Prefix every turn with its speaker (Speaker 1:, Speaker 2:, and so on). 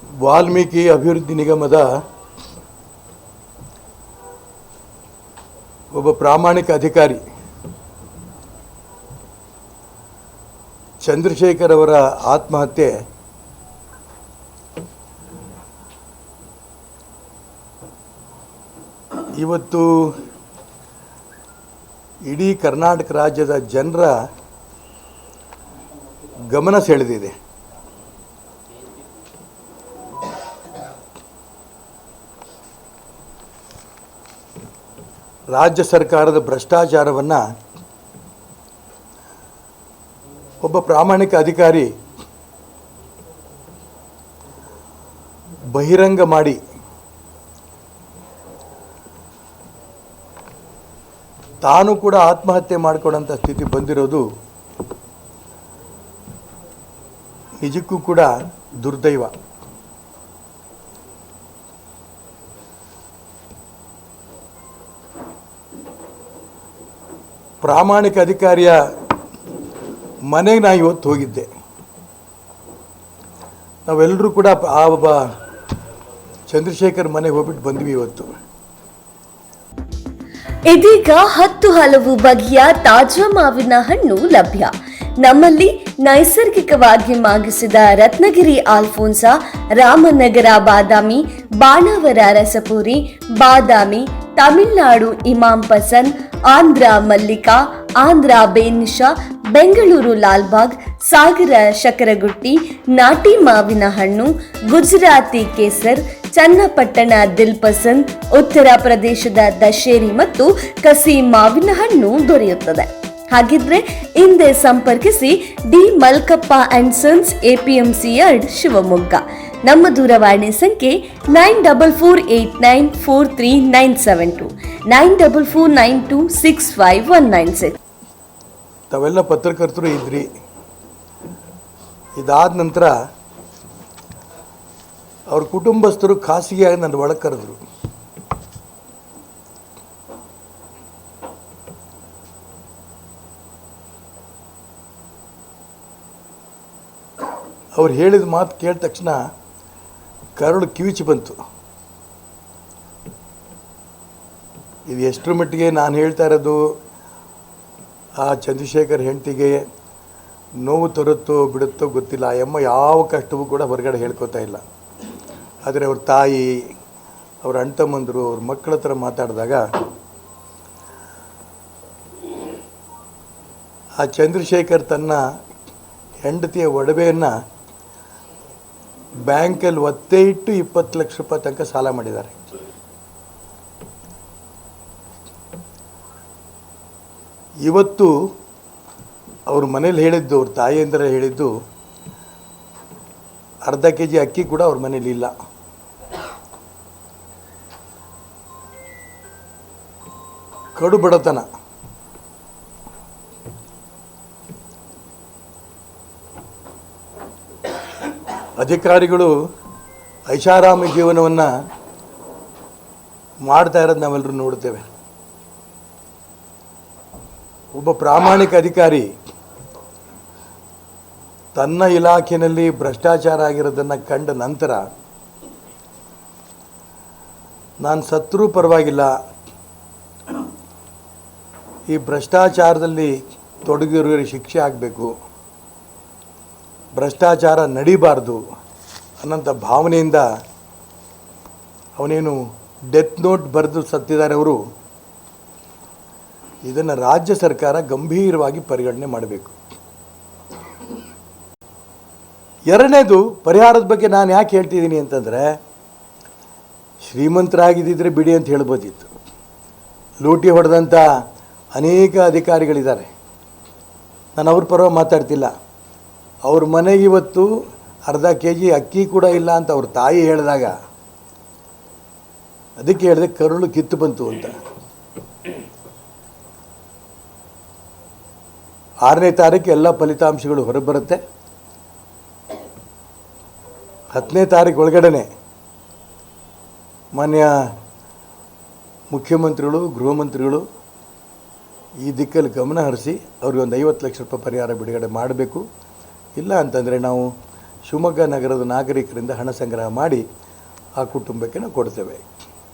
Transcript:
Speaker 1: ವಾಲ್ಮೀಕಿ ಅಭಿವೃದ್ಧಿ ನಿಗಮದ ಒಬ್ಬ ಪ್ರಾಮಾಣಿಕ ಅಧಿಕಾರಿ ಚಂದ್ರಶೇಖರ್ ಅವರ ಆತ್ಮಹತ್ಯೆ ಇವತ್ತು ಇಡೀ ಕರ್ನಾಟಕ ರಾಜ್ಯದ ಜನರ ಗಮನ ಸೆಳೆದಿದೆ. ರಾಜ್ಯ ಸರ್ಕಾರದ ಭ್ರಷ್ಟಾಚಾರವನ್ನು ಒಬ್ಬ ಪ್ರಾಮಾಣಿಕ ಅಧಿಕಾರಿ ಬಹಿರಂಗ ಮಾಡಿ ತಾನು ಕೂಡ ಆತ್ಮಹತ್ಯೆ ಮಾಡಿಕೊಳ್ಳೋಂಥ ಸ್ಥಿತಿ ಬಂದಿರೋದು ನಿಜಕ್ಕೂ ಕೂಡ ದುರ್ದೈವ. ಪ್ರಾಮಾಣಿಕ ಅಧಿಕಾರಿಯ ಮನೆಗೆ ನಾನು ಇವತ್ತು ಹೋಗಿದ್ದೆ. ನಾವೆಲ್ಲರೂ ಕೂಡ ಆ ಒಬ್ಬ ಚಂದ್ರಶೇಖರ್ ಮನೆಗೆ ಹೋಗ್ಬಿಟ್ಟು ಬಂದ್ವಿ ಇವತ್ತು.
Speaker 2: ಇದೀಗ 10 ಹಲವು ಬಗೆಯ ತಾಜಾ ಮಾವಿನ ಹಣ್ಣು ಲಭ್ಯ. ನಮ್ಮಲ್ಲಿ ನೈಸರ್ಗಿಕವಾಗಿ ಮಾಗಿಸಿದ ರತ್ನಗಿರಿ ಆಲ್ಫೋನ್ಸಾ, ರಾಮನಗರ ಬಾದಾಮಿ, ಬಾಣಾವರ ರಸಪುರಿ, ಬಾದಾಮಿ, ತಮಿಳುನಾಡು ಇಮಾಂ ಪಸಂದ್, ಆಂಧ್ರ ಮಲ್ಲಿಕಾ, ಆಂಧ್ರ ಬೇನಿಶಾ, ಬೆಂಗಳೂರು ಲಾಲ್ಬಾಗ್, ಸಾಗರ ಶಕರಗುಟ್ಟಿ, ನಾಟಿ ಮಾವಿನ ಹಣ್ಣು, ಗುಜರಾತಿ ಕೇಸರ್, ಚನ್ನಪಟ್ಟಣ ದಿಲ್ ಪಸಂದ್, ಉತ್ತರ ಪ್ರದೇಶದ ದಶೇರಿ ಮತ್ತು ಕಸಿ ಮಾವಿನ ಹಣ್ಣು ದೊರೆಯುತ್ತದೆ. ಹಾಗಿದ್ರೆ ಹಿಂದೆ ಸಂಪರ್ಕಿಸಿ D Malkappa and sons, APMC yard, Shivamogga. ನಮ್ಮ ದೂರವಾಣಿ ಸಂಖ್ಯೆ 9448943972, 9449265196.
Speaker 1: ತಾವೆಲ್ಲ ಪತ್ರಕರ್ತರು ಇದ್ರಿ. ಇದಾದ ನಂತರ ಅವ್ರ ಕುಟುಂಬಸ್ಥರು ಖಾಸಗಿಯಾಗಿ ನನ್ನ ಒಳಗೆ ಕರೆದ್ರು. ಅವ್ರು ಹೇಳಿದ ಮಾತು ಕೇಳಿದ ತಕ್ಷಣ ಕರುಳು ಕಿವಿಚಿ ಬಂತು. ಇದು ಎಷ್ಟರ ಮಟ್ಟಿಗೆ ನಾನು ಹೇಳ್ತಾ ಇರೋದು ಆ ಚಂದ್ರಶೇಖರ್ ಹೆಂಡತಿಗೆ ನೋವು ತರುತ್ತೋ ಬಿಡುತ್ತೋ ಗೊತ್ತಿಲ್ಲ. ಆ ಅಮ್ಮ ಯಾವ ಕಷ್ಟವೂ ಕೂಡ ಹೊರಗಡೆ ಹೇಳ್ಕೊತಾ ಇಲ್ಲ. ಆದರೆ ಅವ್ರ ತಾಯಿ, ಅವ್ರ ಅಣ್ಣ ತಮ್ಮಂದರು, ಅವ್ರ ಮಕ್ಕಳ ಹತ್ರ ಮಾತಾಡಿದಾಗ ಆ ಚಂದ್ರಶೇಖರ್ ತನ್ನ ಹೆಂಡತಿಯ ಒಡವೆಯನ್ನು ಬ್ಯಾಂಕಲ್ಲಿ ಒತ್ತೆ ಇಟ್ಟು 20 ಲಕ್ಷ ರೂಪಾಯಿ ತನಕ ಸಾಲ ಮಾಡಿದ್ದಾರೆ. ಇವತ್ತು ಅವ್ರ ಮನೇಲಿ ಹೇಳಿದ್ದು, ಅವ್ರ ತಾಯಿಯಂದ್ರೆ ಹೇಳಿದ್ದು, ಅರ್ಧ kg ಅಕ್ಕಿ ಕೂಡ ಅವ್ರ ಮನೇಲಿ ಇಲ್ಲ. ಕಡು ಬಡತನ. ಅಧಿಕಾರಿಗಳು ಐಷಾರಾಮಿ ಜೀವನವನ್ನು ಮಾಡ್ತಾ ಇರೋದು ನಾವೆಲ್ಲರೂ ನೋಡ್ತೇವೆ. ಒಬ್ಬ ಪ್ರಾಮಾಣಿಕ ಅಧಿಕಾರಿ ತನ್ನ ಇಲಾಖೆಯಲ್ಲಿ ಭ್ರಷ್ಟಾಚಾರ ಆಗಿರೋದನ್ನು ಕಂಡ ನಂತರ ನಾನು ಸತ್ತರೂ ಪರವಾಗಿಲ್ಲ, ಈ ಭ್ರಷ್ಟಾಚಾರದಲ್ಲಿ ತೊಡಗಿರೋರಿಗೆ ಶಿಕ್ಷೆ ಆಗಬೇಕು, ಭ್ರಷ್ಟಾಚಾರ ನಡಿಬಾರ್ದು ಅನ್ನೋಂಥ ಭಾವನೆಯಿಂದ ಅವನೇನು ಡೆತ್ ನೋಟ್ ಬರೆದು ಸತ್ತಿದ್ದಾರೆ ಅವರು. ಇದನ್ನು ರಾಜ್ಯ ಸರ್ಕಾರ ಗಂಭೀರವಾಗಿ ಪರಿಗಣನೆ ಮಾಡಬೇಕು. ಎರಡನೇದು, ಪರಿಹಾರದ ಬಗ್ಗೆ ನಾನು ಯಾಕೆ ಹೇಳ್ತಿದ್ದೀನಿ ಅಂತಂದರೆ, ಶ್ರೀಮಂತರಾಗಿದ್ದಿದ್ರೆ ಬಿಡಿ ಅಂತ ಹೇಳ್ಬೋದಿತ್ತು. ಲೂಟಿ ಹೊಡೆದಂಥ ಅನೇಕ ಅಧಿಕಾರಿಗಳಿದ್ದಾರೆ. ನಾನು ಅವ್ರ ಪರವಾಗಿ ಮಾತಾಡ್ತಿಲ್ಲ. ಅವ್ರ ಮನೆಗೆ ಇವತ್ತು ಅರ್ಧ kg ಅಕ್ಕಿ ಕೂಡ ಇಲ್ಲ ಅಂತ ಅವ್ರ ತಾಯಿ ಹೇಳಿದಾಗ ಅದಕ್ಕೆ ಹೇಳಿದೆ ಕರುಳು ಕಿತ್ತು ಬಂತು ಅಂತ. 6ನೇ ತಾರೀಕು ಎಲ್ಲ ಫಲಿತಾಂಶಗಳು ಹೊರಬರುತ್ತೆ. 10ನೇ ತಾರೀಕು ಒಳಗಡೆ ಮಾನ್ಯ ಮುಖ್ಯಮಂತ್ರಿಗಳು, ಗೃಹ ಮಂತ್ರಿಗಳು ಈ ದಿಕ್ಕಲ್ಲಿ ಗಮನ ಹರಿಸಿ ಅವ್ರಿಗೆ ಒಂದು 50 ಲಕ್ಷ ರೂಪಾಯಿ ಪರಿಹಾರ ಬಿಡುಗಡೆ ಮಾಡಬೇಕು. ಇಲ್ಲ ಅಂತಂದರೆ ನಾವು ಶಿವಮೊಗ್ಗ ನಗರದ ನಾಗರಿಕರಿಂದ ಹಣ ಸಂಗ್ರಹ ಮಾಡಿ ಆ ಕುಟುಂಬಕ್ಕೆ ನಾವು ಕೊಡ್ತೇವೆ.